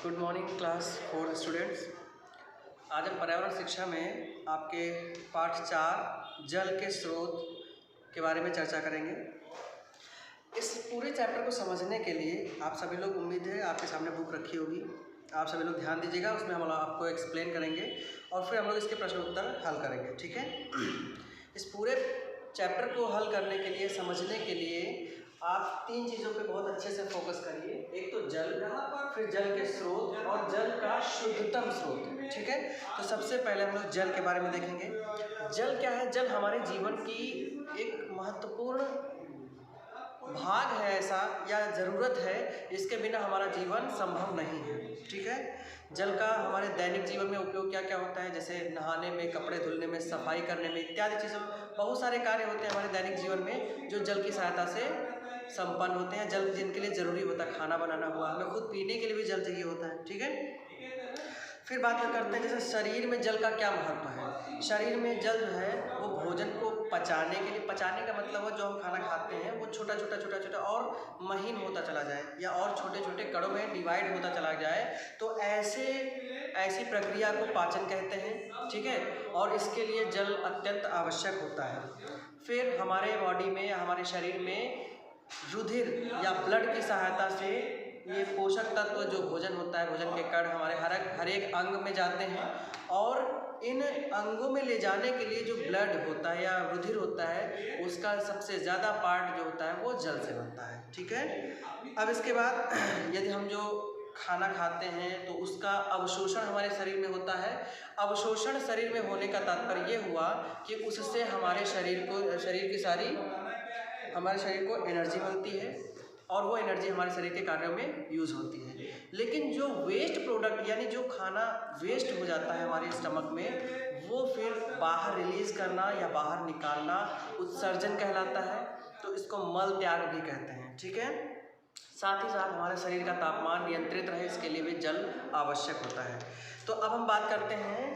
Good morning class 4 students. आज हम पर्यावरण शिक्षा में आपके पाठ 4 जल के स्रोत के बारे में चर्चा करेंगे। इस पूरे चैप्टर को समझने के लिए आप सभी लोग, उम्मीद है आपके सामने बुक रखी होगी, आप सभी लोग ध्यान दीजिएगा। उसमें हम आपको एक्सप्लेन करेंगे और फिर हम लोग इसके प्रश्न उत्तर हल करेंगे, ठीक है। इस पूरे चैप्टर को हल करने के लिए, समझने के लिए आप 3 चीज़ों पे बहुत अच्छे से फोकस करिए। एक तो जल, फिर जल के स्रोत और जल का शुद्धतम स्रोत, ठीक है। तो सबसे पहले हम लोग जल के बारे में देखेंगे। जल क्या है? जल हमारे जीवन की एक महत्वपूर्ण भाग है ऐसा, या ज़रूरत है, इसके बिना हमारा जीवन संभव नहीं है, ठीक है। जल का हमारे दैनिक जीवन में उपयोग क्या क्या होता है? जैसे नहाने में, कपड़े धुलने में, सफाई करने में, इत्यादि चीज़ों, बहुत सारे कार्य होते हैं हमारे दैनिक जीवन में जो जल की सहायता से संपन्न होते हैं। जल जिनके लिए ज़रूरी होता है, खाना बनाना हुआ, हमें खुद पीने के लिए भी जल चाहिए होता है, ठीक है। फिर बात करते हैं जैसे शरीर में जल का क्या महत्व है। शरीर में जल जो है वो भोजन को पचाने के लिए, पचाने का मतलब है जो हम खाना खाते हैं वो छोटा छोटा और महीन होता चला जाए, या और छोटे छोटे कणों में डिवाइड होता चला जाए, तो ऐसी प्रक्रिया को पाचन कहते हैं, ठीक है। और इसके लिए जल अत्यंत आवश्यक होता है। फिर हमारे बॉडी में, हमारे शरीर में रुधिर या ब्लड की सहायता से ये पोषक तत्व जो भोजन होता है, भोजन के कण हमारे हर एक अंग में जाते हैं, और इन अंगों में ले जाने के लिए जो ब्लड होता है या रुधिर होता है, उसका सबसे ज़्यादा पार्ट जो होता है वो जल से बनता है, ठीक है। अब इसके बाद यदि हम जो खाना खाते हैं तो उसका अवशोषण हमारे शरीर में होता है। अवशोषण शरीर में होने का तात्पर्य ये हुआ कि उससे हमारे शरीर को एनर्जी मिलती है, और वो एनर्जी हमारे शरीर के कार्यों में यूज़ होती है। लेकिन जो वेस्ट प्रोडक्ट, यानी जो खाना वेस्ट हो जाता है हमारे स्टमक में, वो फिर बाहर रिलीज़ करना या बाहर निकालना उत्सर्जन कहलाता है। तो इसको मल त्याग भी कहते हैं, ठीक है। साथ ही साथ हमारे शरीर का तापमान नियंत्रित रहे, इसके लिए भी जल आवश्यक होता है। तो अब हम बात करते हैं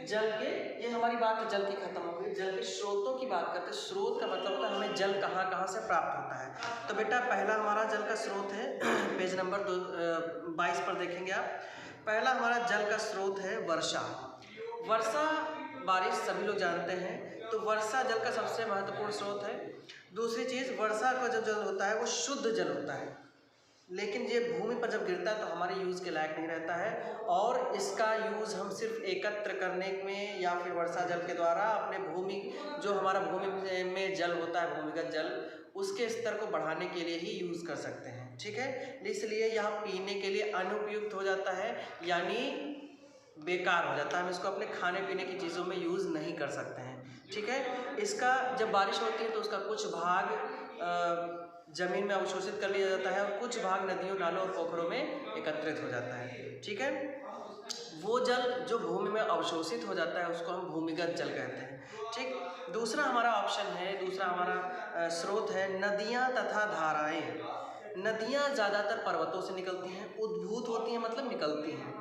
जल के, ये हमारी बात जल की खत्म हो गई। जल के स्रोतों की बात करते हैं। स्रोत का मतलब होता है हमें जल कहाँ कहाँ से प्राप्त होता है। तो बेटा पहला हमारा जल का स्रोत है, पेज नंबर 22 पर देखेंगे आप। पहला हमारा जल का स्रोत है वर्षा। वर्षा, बारिश सभी लोग जानते हैं, तो वर्षा जल का सबसे महत्वपूर्ण स्रोत है। दूसरी चीज़, वर्षा का जो जल होता है वो शुद्ध जल होता है, लेकिन ये भूमि पर जब गिरता है तो हमारे यूज़ के लायक नहीं रहता है, और इसका यूज़ हम सिर्फ एकत्र करने में या फिर वर्षा जल के द्वारा अपने जो हमारा भूमि में जल होता है, भूमिगत जल, उसके स्तर को बढ़ाने के लिए ही यूज़ कर सकते हैं, ठीक है। इसलिए यह पीने के लिए अनुपयुक्त हो जाता है, यानी बेकार हो जाता है। हम इसको अपने खाने पीने की चीज़ों में यूज़ नहीं कर सकते हैं, ठीक है। इसका जब बारिश होती है तो उसका कुछ भाग ज़मीन में अवशोषित कर लिया जाता है, और कुछ भाग नदियों, नालों और पोखरों में एकत्रित हो जाता है, ठीक है। वो जल जो भूमि में अवशोषित हो जाता है उसको हम भूमिगत जल कहते हैं, ठीक। दूसरा हमारा ऑप्शन है, दूसरा हमारा स्रोत है नदियाँ तथा धाराएँ। नदियाँ ज़्यादातर पर्वतों से निकलती हैं, उद्भूत होती हैं मतलब निकलती हैं।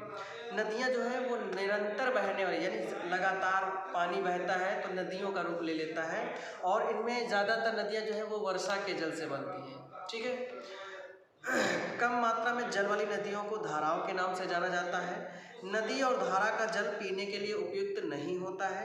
नदियाँ जो हैं वो निरंतर बहने वाली, यानी लगातार पानी बहता है तो नदियों का रूप ले लेता है, और इनमें ज़्यादातर नदियाँ जो हैं वो वर्षा के जल से बनती हैं, ठीक है। कम मात्रा में जल वाली नदियों को धाराओं के नाम से जाना जाता है। नदी और धारा का जल पीने के लिए उपयुक्त नहीं होता है।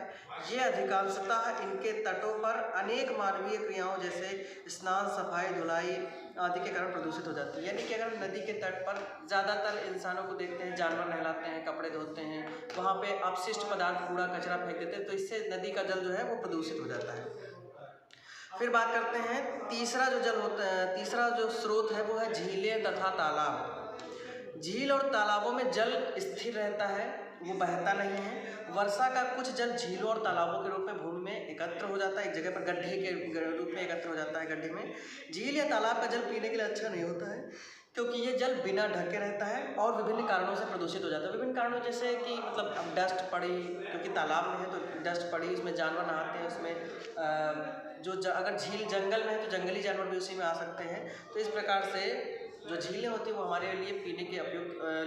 ये अधिकांशतः इनके तटों पर अनेक मानवीय क्रियाओं जैसे स्नान, सफाई, धुलाई आदि के कारण प्रदूषित हो जाती है। यानी कि अगर नदी के तट पर ज़्यादातर इंसानों को देखते हैं, जानवर नहलाते हैं, कपड़े धोते हैं, वहाँ पे अपशिष्ट पदार्थ, कूड़ा कचरा फेंक देते हैं, तो इससे नदी का जल जो है वो प्रदूषित हो जाता है। फिर बात करते हैं तीसरा जो स्रोत है वो है झीलें तथा तालाब। झील और तालाबों में जल स्थिर रहता है, वो बहता नहीं है। वर्षा का कुछ जल झीलों और तालाबों के रूप में भूमि में एकत्र हो जाता है, एक जगह पर गड्ढे के रूप में एकत्र हो जाता है, गड्ढे में। झील या तालाब का जल पीने के लिए अच्छा नहीं होता है, क्योंकि ये जल बिना ढके रहता है और विभिन्न कारणों से प्रदूषित हो जाता है। विभिन्न कारणों जैसे कि मतलब अब डस्ट पड़ी, क्योंकि तालाब में है तो डस्ट पड़ी, उसमें जानवर नहाते हैं, उसमें अगर झील जंगल में है तो जंगली जानवर भी उसी में आ सकते हैं। तो इस प्रकार से जो झीलें होती हैं वो हमारे लिए पीने के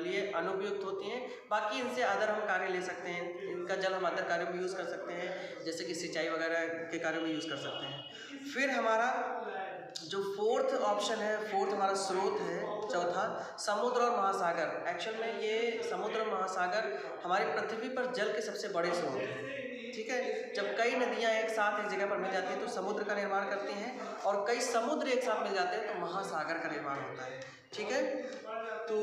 लिए अनुपयुक्त होती हैं। बाकी इनसे अदर हम कार्य ले सकते हैं, इनका जल हम अदर कार्यों में यूज़ कर सकते हैं, जैसे कि सिंचाई वगैरह के कार्यों में यूज़ कर सकते हैं। फिर हमारा जो फोर्थ ऑप्शन है, फोर्थ हमारा स्रोत है, चौथा समुद्र और महासागर। एक्चुअल में ये समुद्र और महासागर हमारी पृथ्वी पर जल के सबसे बड़े स्रोत हैं। ठीक है, जब कई नदियां एक साथ एक जगह पर मिल जाती हैं तो समुद्र का निर्माण करती हैं, और कई समुद्र एक साथ मिल जाते हैं तो महासागर का निर्माण होता है। ठीक है, तो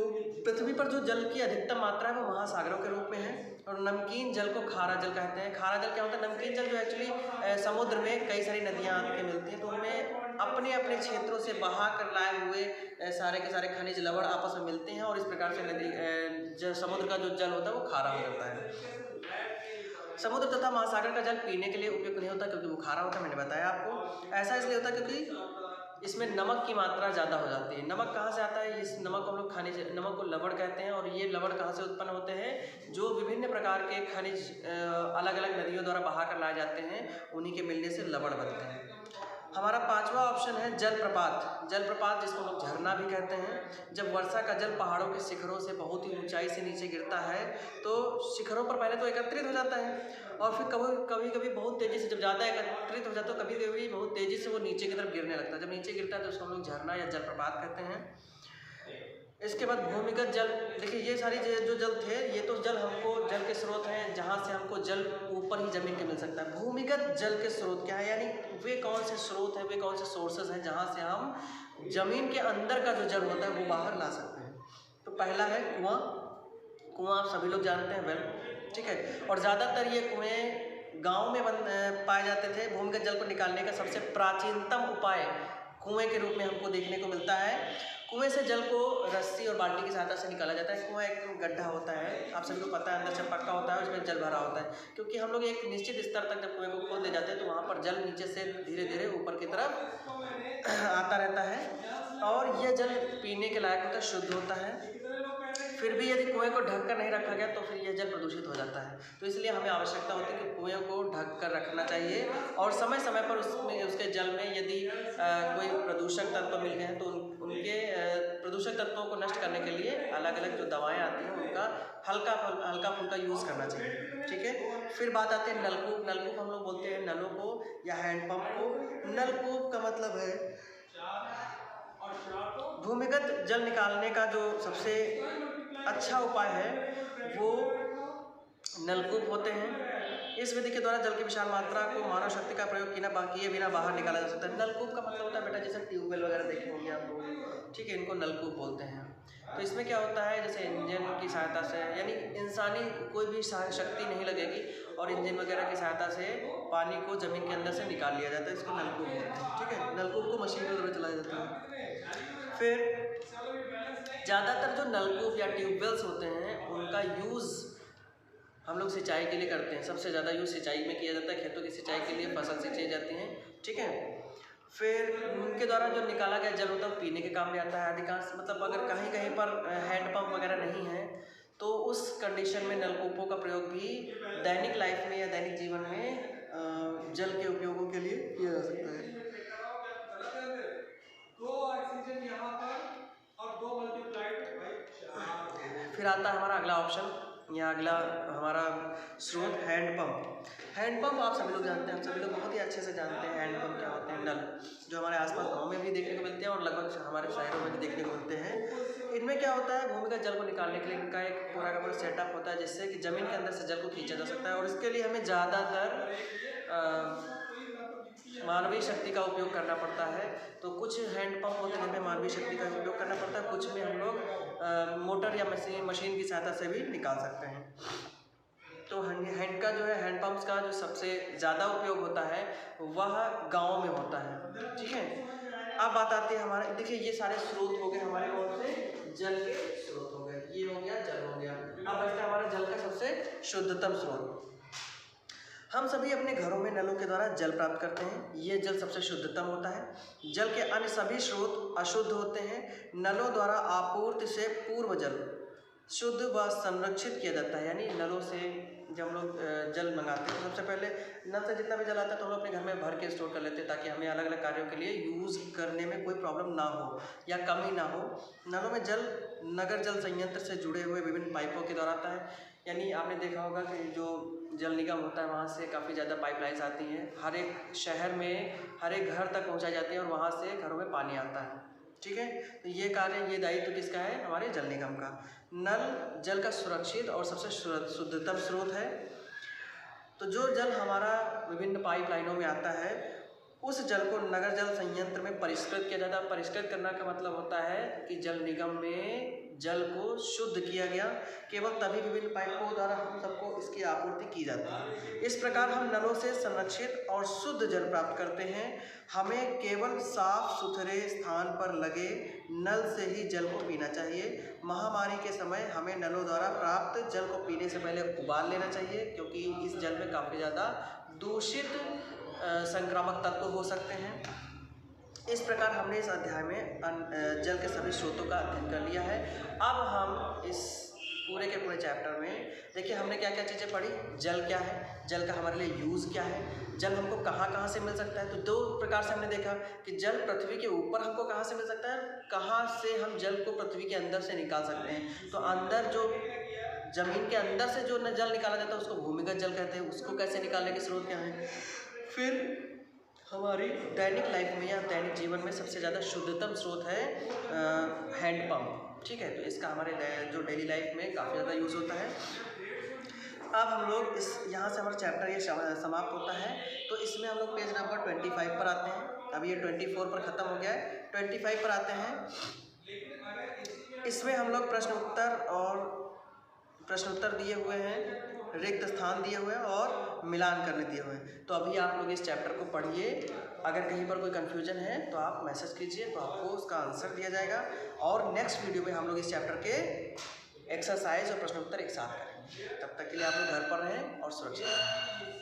पृथ्वी पर जो जल की अधिकतम मात्रा है वो महासागरों के रूप में है, और नमकीन जल को खारा जल कहते हैं। खारा जल क्या होता है? नमकीन जल जो एक्चुअली समुद्र में कई सारी नदियां आके मिलती हैं तो उनमें अपने अपने क्षेत्रों से बहा कर लाए हुए सारे के सारे खनिज लवण आपस में मिलते हैं, और इस प्रकार से नदी समुद्र का जो जल होता है वो खारा हो जाता है। समुद्र तथा महासागर का जल पीने के लिए उपयुक्त नहीं होता क्योंकि वो खारा होता है, मैंने बताया आपको। ऐसा इसलिए होता है क्योंकि इसमें नमक की मात्रा ज़्यादा हो जाती है। नमक कहाँ से आता है? इस नमक को हम लोग खनिज, नमक को लवण कहते हैं, और ये लवण कहाँ से उत्पन्न होते हैं? जो विभिन्न प्रकार के खनिज अलग अलग नदियों द्वारा बहा कर लाए जाते हैं, उन्हीं के मिलने से लवण बनते हैं। हमारा पांचवा ऑप्शन है जलप्रपात। जलप्रपात जिसको हम लोग झरना भी कहते हैं। जब वर्षा का जल पहाड़ों के शिखरों से बहुत ही ऊंचाई से नीचे गिरता है तो शिखरों पर पहले तो एकत्रित हो जाता है, और फिर कभी कभी बहुत तेज़ी से, जब ज़्यादा एकत्रित हो जाता है तो कभी कभी बहुत तेज़ी से वो नीचे की तरफ गिरने लगता है। जब नीचे गिरता है तो उसको हम लोग झरना या जलप्रपात कहते हैं। इसके बाद भूमिगत जल। देखिए ये सारी जो जल थे, ये तो जल हमको जल के स्रोत हैं जहाँ से हमको जल ऊपर ही ज़मीन के मिल सकता है। भूमिगत जल के स्रोत क्या है? यानी वे कौन से स्रोत हैं, वे कौन से सोर्सेज हैं जहाँ से हम ज़मीन के अंदर का जो जल होता है वो बाहर ला सकते हैं। तो पहला है कुआँ। कुआँ आप सभी लोग जानते हैं, वेल, ठीक है, और ज़्यादातर ये कुएँ गाँव में पाए जाते थे। भूमिगत जल को निकालने का सबसे प्राचीनतम उपाय कुएँ के रूप में हमको देखने को मिलता है। कुएं से जल को रस्सी और बाल्टी की सहायता से निकाला जाता है। कुआं एक गड्ढा होता है, आप सभी को पता है, अंदर से पक्का होता है, उसमें जल भरा होता है। क्योंकि हम लोग एक निश्चित स्तर तक जब कुएं को खोद ले जाते हैं तो वहाँ पर जल नीचे से धीरे धीरे ऊपर की तरफ आता रहता है, और यह जल पीने के लायक होता है, शुद्ध होता है। फिर भी यदि कुएं को ढक कर नहीं रखा गया तो फिर यह जल प्रदूषित हो जाता है। तो इसलिए हमें आवश्यकता होती है कि कुएं को ढक कर रखना चाहिए, और समय समय पर उसमें, उसके जल में यदि कोई प्रदूषक तत्व मिल गए हैं तो उनके प्रदूषक तत्वों को नष्ट करने के लिए अलग अलग जो दवाएं आती हैं उनका हल्का फुल्का यूज़ करना चाहिए। ठीक है, फिर बात आती है नलकूप। नलकूप हम लोग बोलते हैं नलों को या हैंडपम्प को। नलकूप का मतलब है भूमिगत जल निकालने का जो सबसे अच्छा उपाय है वो नलकूप होते हैं। इस विधि के द्वारा जल की विशाल मात्रा को मानव शक्ति का प्रयोग किए बिना बाहर निकाला जा सकता है। नलकूप का मतलब होता है बेटा, जैसे ट्यूबवेल वगैरह देखे होंगे आप लोग, ठीक है, इनको नलकूप बोलते हैं। तो इसमें क्या होता है, जैसे इंजन की सहायता से, यानी इंसानी कोई भी शक्ति नहीं लगेगी और इंजन वगैरह की सहायता से पानी को ज़मीन के अंदर से निकाल लिया जाता है, इसको नलकूप बोलते हैं। ठीक है, नलकूप को मशीन के द्वारा चलाया जाता है। फिर ज़्यादातर जो नलकूप या ट्यूबवेल्स होते हैं उनका यूज़ हम लोग सिंचाई के लिए करते हैं। सबसे ज़्यादा यूज़ सिंचाई में किया जाता है, खेतों की सिंचाई के लिए, फसल सिंचाई जाती हैं। ठीक है, फिर उनके द्वारा जो निकाला गया जल होता है पीने के काम में आता है अधिकांश। मतलब अगर कहीं कहीं पर हैंडपम्प वगैरह नहीं है तो उस कंडीशन में नलकूपों का प्रयोग भी दैनिक लाइफ में या दैनिक जीवन में जल के उपयोगों के लिए किया जा सकता है। फिर आता है हमारा अगला ऑप्शन या अगला हमारा स्रोत हैंडपम्प। हैंडपम्प आप सभी लोग जानते हैं, आप सभी लोग बहुत ही अच्छे से जानते हैं हैंडपम्प क्या होते हैं। नल जो हमारे आसपास गांव में भी देखने को मिलते हैं और लगभग हमारे शहरों में भी देखने को मिलते हैं। इनमें क्या होता है, भूमिगत जल को निकालने के लिए इनका एक पूरा का पूरा सेटअप होता है जिससे कि ज़मीन के अंदर से जल को खींचा जा सकता है, और इसके लिए हमें ज़्यादातर मानवीय शक्ति का उपयोग करना पड़ता है। तो कुछ हैंडपम्प होते हैं जिनमें मानवीय शक्ति का उपयोग करना पड़ता है, कुछ में हम लोग मोटर या मशीन की सहायता से भी निकाल सकते हैं। तो हैंड का जो है, हैंडपम्प्स का जो सबसे ज़्यादा उपयोग होता है वह गाँव में होता है। ठीक है, अब बात आती है हमारे, देखिए ये सारे स्रोत हो गए हमारे, कौन से? जल के स्रोत हो गए, ये हो गया, जल हो गया। अब बचता है हमारा जल का सबसे शुद्धतम स्रोत। हम सभी अपने घरों में नलों के द्वारा जल प्राप्त करते हैं, ये जल सबसे शुद्धतम होता है। जल के अन्य सभी स्रोत अशुद्ध होते हैं। नलों द्वारा आपूर्ति से पूर्व जल शुद्ध व संरक्षित किया जाता है। यानी नलों से जब हम लोग जल मंगाते हैं तो सबसे पहले नल से जितना भी जल आता है तो हम लोग अपने घर में भर के स्टोर कर लेते हैं, ताकि हमें अलग अलग कार्यों के लिए यूज़ करने में कोई प्रॉब्लम ना हो या कमी ना हो। नलों में जल नगर जल संयंत्र से जुड़े हुए विभिन्न पाइपों के द्वारा आता है। यानी आपने देखा होगा कि जो जल निगम होता है वहाँ से काफ़ी ज़्यादा पाइपलाइंस आती हैं, हर एक शहर में हर एक घर तक पहुँचाई जाती है और वहाँ से घरों में पानी आता है। ठीक है, तो ये कार्य, ये दायित्व किसका है? हमारे जल निगम का। नल जल का सुरक्षित और सबसे शुद्धतम स्रोत है। तो जो जल हमारा विभिन्न पाइपलाइनों में आता है उस जल को नगर जल संयंत्र में परिष्कृत किया जाता है। परिष्कृत करना का मतलब होता है कि जल निगम में जल को शुद्ध किया गया, केवल तभी विभिन्न पाइपों द्वारा हम सबको इसकी आपूर्ति की जाती है। इस प्रकार हम नलों से संरक्षित और शुद्ध जल प्राप्त करते हैं। हमें केवल साफ सुथरे स्थान पर लगे नल से ही जल को पीना चाहिए। महामारी के समय हमें नलों द्वारा प्राप्त जल को पीने से पहले उबाल लेना चाहिए, क्योंकि इस जल में काफ़ी ज़्यादा दूषित संक्रामक तत्व हो सकते हैं। इस प्रकार हमने इस अध्याय में जल के सभी स्रोतों का अध्ययन कर लिया है। अब हम इस पूरे के पूरे चैप्टर में देखिए हमने क्या क्या चीज़ें पढ़ी। जल क्या है, जल का हमारे लिए यूज़ क्या है, जल हमको कहाँ कहाँ से मिल सकता है। तो दो प्रकार से हमने देखा कि जल पृथ्वी के ऊपर हमको कहाँ से मिल सकता है, कहाँ से हम जल को पृथ्वी के अंदर से निकाल सकते हैं। तो अंदर जो जमीन के अंदर से जो जल निकाला जाता है उसको भूमिगत जल कहते हैं। उसको कैसे निकालने के स्रोत क्या हैं। फिर हमारी दैनिक लाइफ में या दैनिक जीवन में सबसे ज़्यादा शुद्धतम स्रोत है हैंडपम्प। ठीक है, तो इसका हमारे जो डेली लाइफ में काफ़ी ज़्यादा यूज़ होता है। अब हम लोग इस यहाँ से हमारा चैप्टर ये समाप्त होता है। तो इसमें हम लोग पेज नंबर 25 पर आते हैं। अभी ये 24 पर ख़त्म हो गया है, 25 पर आते हैं। इसमें हम लोग प्रश्न उत्तर दिए हुए हैं, रिक्त स्थान दिए हुए हैं और मिलान करने दिए हुए हैं। तो अभी आप लोग इस चैप्टर को पढ़िए। अगर कहीं पर कोई कन्फ्यूजन है तो आप मैसेज कीजिए, तो आपको उसका आंसर दिया जाएगा। और नेक्स्ट वीडियो में हम लोग इस चैप्टर के एक्सरसाइज और प्रश्न उत्तर एक साथ करेंगे। तब तक के लिए आप लोग घर पर रहें और सुरक्षित रहें।